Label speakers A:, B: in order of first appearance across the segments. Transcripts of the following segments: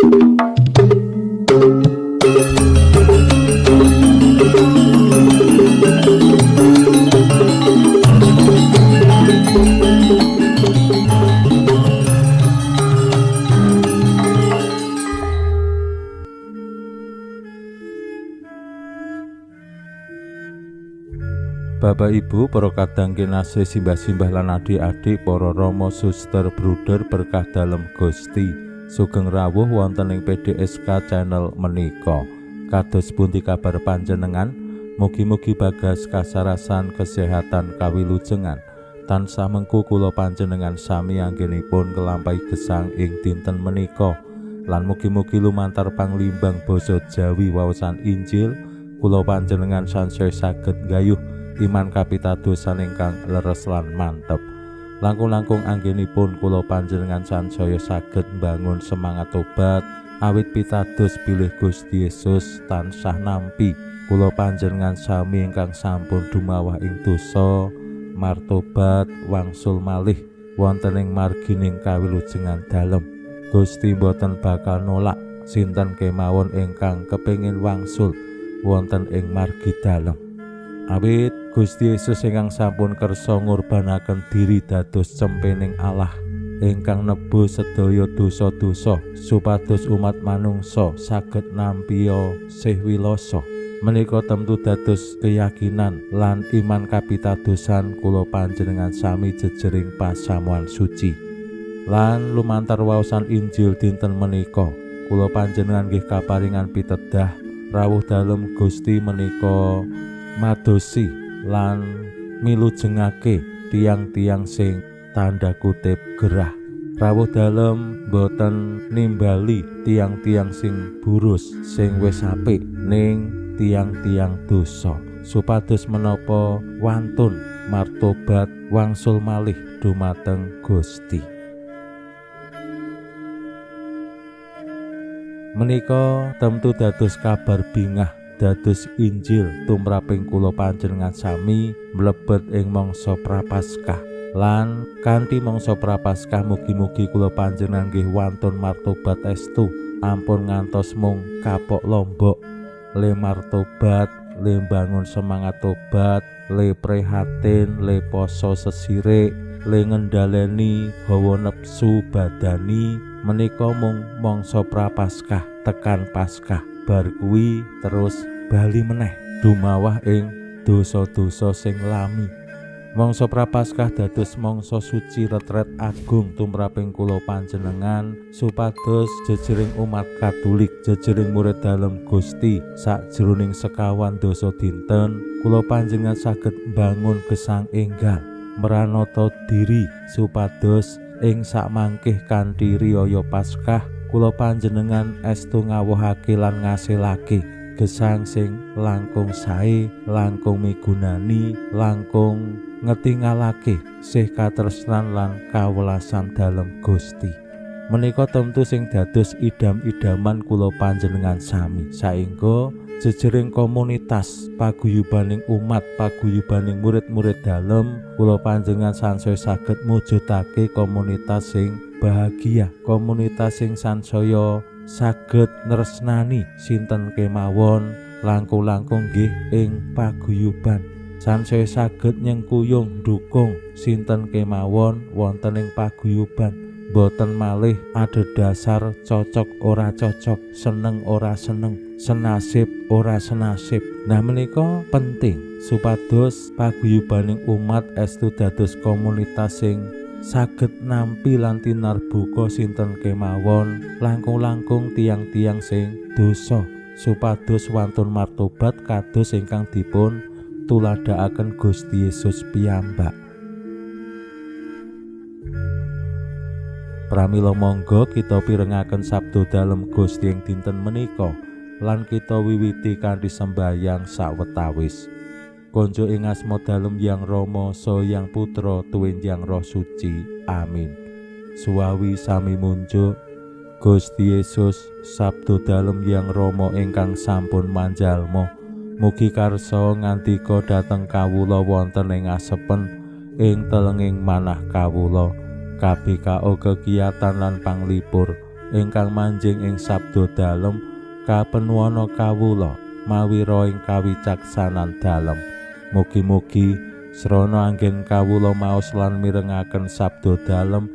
A: Bapak Ibu, para kadang kinasih simbah-simbah lan adik-adik, para rama suster bruder berkah dalem Gusti, sugeng rawuh wonten ing PDSK channel menika. Kados pundi kabar panjenengan? Mugi-mugi bagas kasarasan kesehatan kawilujengan tansah mengku kula panjenengan sami anggenipun kelampahi gesang ing dinten menika, lan mugi-mugi lumantar panglimbang basa Jawi waosan Injil kula panjenengan sansaya saged gayuh iman kapitadosan ingkang leres lan mantep. Langkung-langkung anggenipun kula panjenengan sansaya saged mbangun semangat tobat awit pitados bilih Gusti Yesus tansah nampi kula panjenengan sami ingkang sampun dumawah ing dosa martobat wangsul malih wonten ing margining kawilujengan dalem. Gusti boten bakal nolak sinten kemawon ingkang kepengin wangsul wonten ing margi dalem. Awit Gusti Yesus ingkang sampun kersa ngurbanaken diri dados cempening Allah ingkang nebus sedaya dosa-dosa supados umat manungsa saged nampiya sih wilasa. Menika tentu dados keyakinan lan iman kapitadosan kula panjenengan sami jejering pasamuan suci. Lan lumantar waosan Injil dinten menika kula panjenengan nggih kaparingan pitedah rawuh dalem Gusti menika madosi lan milujengake tiang-tiang sing tanda kutip gerah. Rawuh dalem boten nimbali tiang-tiang sing burus sing wis apik ning tiang-tiang dosa supados menapa wantun martobat wangsul malih dumateng Gusti. Menika tentu dados kabar bingah dados Injil tumraping kula panjenengan sami mlebet ing mangsa prapaskah. Lan kanthi mangsa prapaskah mugi-mugi kula panjenengan nggih wantun martobat estu ampun ngantos mung kapok lombok le martobat le bangun semangat tobat le prihatin le poso sesirik le ngendhaleni hawa nepsu badani menika mung mangsa prapaskah tekan paskah bar kuwi terus bali meneh dumawah ing dosa-dosa sing lami. Mangsa prapaskah dados mangsa suci retret agung tumraping kula panjenengan supados jejering umat Katolik jejering murid dalem Gusti sakjroning sekawan dosa dinten kula panjenengan saged mbangun gesang enggal meranata diri supados ing sakmangkih kanthi riyaya Paskah kula panjenengan estu ngawuhake lan ngasilake gesang sing langkung sae, langkung migunani, langkung ngetingalake sih katresnan lan kawelasan dalem Gusti. Menika tentu sing dados idam-idaman kula panjenengan sami saengga jejering komunitas paguyubaning umat paguyubaning murid-murid dalem kula panjenengan sansaya saged mujudake komunitas sing bahagia, komunitas sing sansaya saged nresnani sinten kemawon langkung-langkung nggih ing paguyuban sansaya saged nyengkuyung ndukung sinten kemawon wonten ing paguyuban boten malih adhedhasar cocok ora cocok seneng ora seneng senasib ora senasib. Nah menika penting supados paguyubaning umat estu dados komunitas sing saged nampi lan tinarbuka sinten kemawon langkung-langkung tiang-tiang sing dosa supados wantun martobat kados ingkang dipun tuladhakaken Gusti Yesus piyambak. Pramila monggo kita pirengaken sabda dalem Gusti ing dinten menika lan kita wiwiti kanthi sembahyang sawetawis. Konjo ing asma dalem Yang Rama saha Yang Putra tuwin Yang Roh Suci. Amin. Suwawi sami munjuk Gusti Yesus sabda dalem Yang Rama ingkang sampun manjalma mugi karsa ngandika dhateng kawula wonten ing asepen ing telenging manah kawula kabeh kao kegiatan lan panglipur ingkang manjing ing sabda dalem kapenuwana kawula mawi roh ing kawicaksanan dalem. Mugi-mugi srana anggen kawula maos lan mirengaken sabda dalem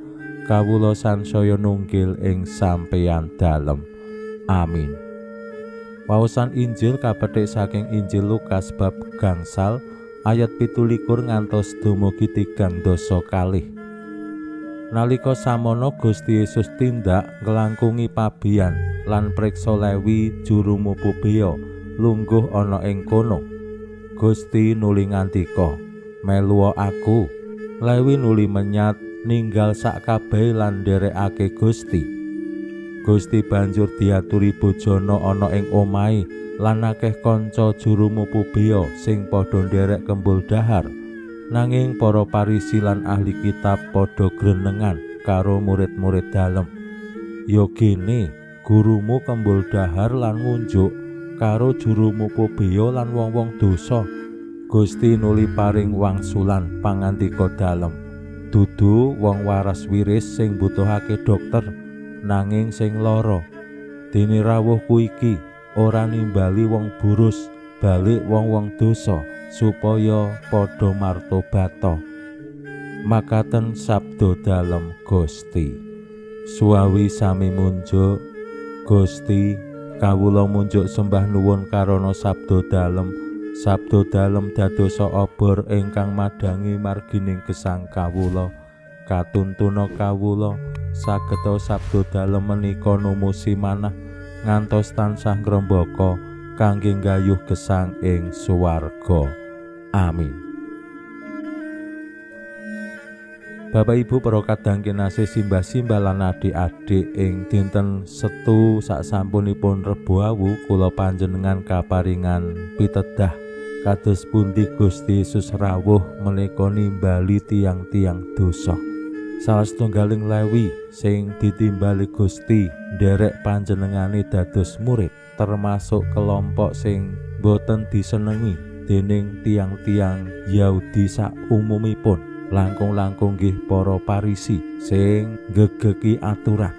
A: kawula sansaya nunggil ing sampeyan dalem. Amin. Waosan Injil kapetik saking Injil Lukas bab gangsal ayat 17 ngantos dumugi 3 kalih. Nalika samono Gusti Yesus tindak nglangkungi pabian lan priksa Lewi juru mupu beya lungguh ana ing kono. Gusti nuli ngandika, "Melu aku." Lewi nuli menyat ninggal sak kabeh lan nderekake Gusti. Gusti banjur diaturi bojana ana ing omahe lan akeh kanca juru mupu beya sing padha nderek kembul dahar. Nanging para Parisi lan ahli kitab padha grenengan karo murid-murid dalem. "Ya gene gurumu kembul dahar lan ngunjuk karo juru mupu beya lan wong-wong dosa." Gusti nuli paring wangsulan pangandika dalem. Dudu wong waras wiris sing butuhake dokter, nanging sing lara. Dene rawuhku iki ora nimbali wong burus, balik wong-wong dosa supaya padha martobata. Makaten sabda dalem Gusti. Suawi sami munjuk, Gusti kawula munjuk sembah nuwun karana sabda dalem. Sabda dalem dadosa obor ingkang madangi margining gesang kawula. Katuntuna kawula sageta sabda dalem menika numusi manah ngantos tansah ngrembaka kangge nggayuh gesang ing suwarga. Amin. Bapak Ibu para kadang kinasih simbah-simbah lan adik-adik, ing dinten Setu saksampunipun Rebo Awu kula panjenengan kaparingan pitedah kados pundi Gusti Yesus rawuh menika nimbali tiang-tiang dosa. Salah setunggaling Lewi sing ditimbali Gusti nderek panjenengane dados murid, termasuk kelompok sing boten disenengi dening tiang-tiang Yahudi sak umumipun. Langkung-langkung nggih para Parisi sing gegeki aturan.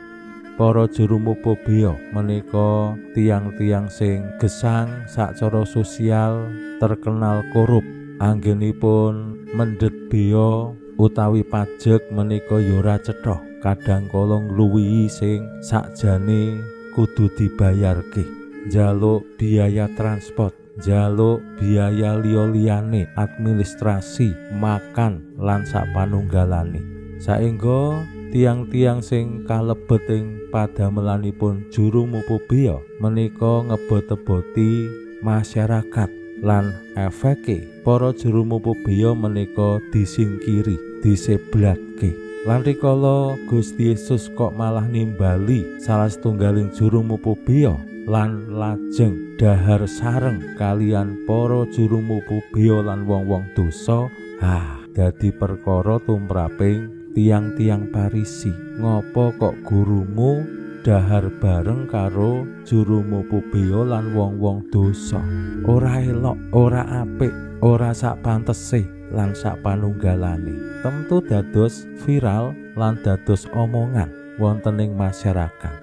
A: Para juru mupu beya menika tiang-tiang sing gesang sacara sosial terkenal korup. Anggenipun mendhet beya utawi pajek menika ya ora cetha, kadang kala ngluwihi sing sakjane kudu dibayarke. Njaluk biaya transport, njaluk biaya liya-liyane, administrasi, makan lan sapanunggalane. Saengga tiang-tiang sing kalebet ing padamelanipun juru mupu beya menika ngebot-eboti masyarakat lan efeke para juru mupu beya menika disingkiri, diseblatke. Lan rikala Gusti Yesus kok malah nimbali salah setunggaling juru mupu beya lan lajeng dahar sareng kalian para juru mupu beya lan wong-wong dosa, dadi perkara tumraping tiang-tiang Parisi. Ngopo kok gurumu dahar bareng karo juru mupu beya lan wong-wong dosa? Ora elok, ora apik, ora sak pantese lan sak panunggalane. Tentu dados viral lan dados omongan wonten ing masyarakat.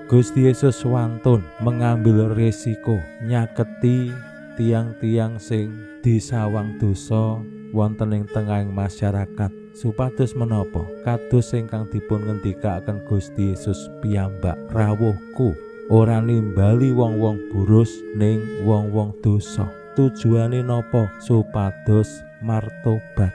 A: Gusti Yesus wantun mengambil resiko nyaketi tiang-tiang sing disawang dosa wonten ing tengahing masyarakat, supados menapa kados ingkang dipun ngendikaken Gusti Yesus piyambak, rawuhku ora nimbali wong-wong burus ning wong-wong dosa. Tujuane napa? Supados martobat.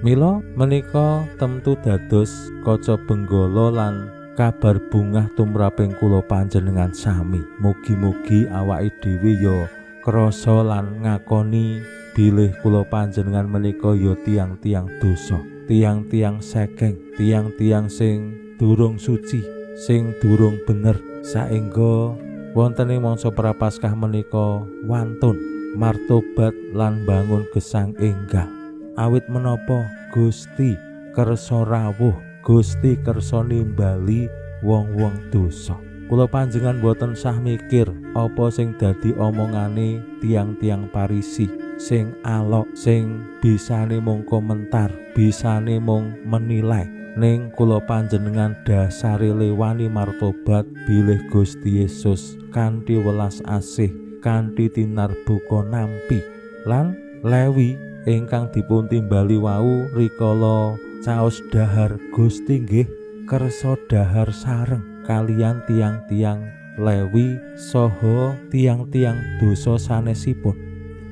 A: Mila menika temtu dados kaca benggala lan kabar bungah tumraping kula panjenengan sami. Mugi-mugi awake dhewe ya krasa lan ngakoni bilih kula panjenengan menika ya tiang-tiang dosa, tiang-tiang sekeng, tiang-tiang sing durung suci, sing durung bener, saengga wonten ing mangsa prapaskah menika wantun martobat lan bangun gesang enggal. Awit menapa Gusti kersa rawuh, Gusti kersa nimbali wong-wong dosa. Kula panjenengan boten sah mikir apa sing dadi omongane tiang-tiang Parisi sing alok, sing bisane mung komentar, bisane mung menilai. ning kula panjenengan dasare lewani martobat bilih Gusti Yesus kanthi welas asih kanthi tinarbuka nampi. Lan Lewi ingkang dipuntimbali wau rikala caos dahar Gusti nggih kersa dahar sareng kaliyan tiang-tiang Lewi saha tiang-tiang dosa sanesipun.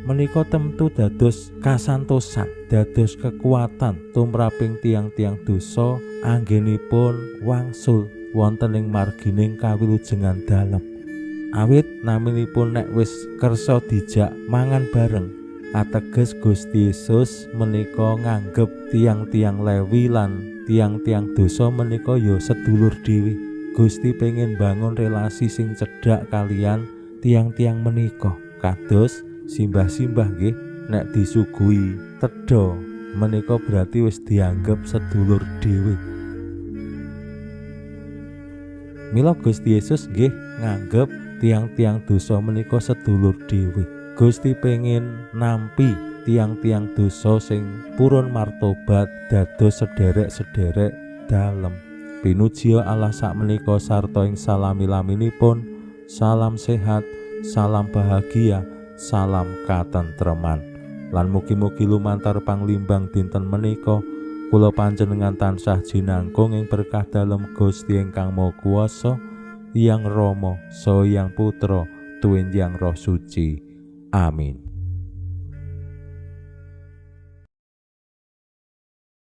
A: Menika temtu dados kasantosan, dados kekuatan tumraping tiang-tiang dosa anggenipun wangsul wonten ing margining kawilujengan dalem. Awit naminipun nek wis kersa dijak mangan bareng, ateges Gusti Yesus menika nganggep tiang-tiang Lewi lan tiang-tiang dosa menika ya sedulur dhewe. Gusti pengen bangun relasi sing cedhak kalian tiang-tiang menika. Kados simbah-simbah nggih, nek disuguhi tedha menika berarti wis dianggep sedulur dhewe. Mila Gusti Yesus nggih nganggep tiang-tiang dosa menika sedulur dhewe. Gusti pengen nampi tiang-tiang dosa sing purun martobat dados sederek-sederek dalem. Pinuji Allah sakmenika sarta ing salami-laminipun. Salam sehat, salam bahagia, salam katentreman. Lan mugi-mugi lumantar panglimbang dinten menika kula panjenengan tansah jinangkung ing berkah dalem Gusti ingkang Maha Kuwasa, Hyang Rama saha Hyang Putra tuwin Hyang Roh Suci. Amin.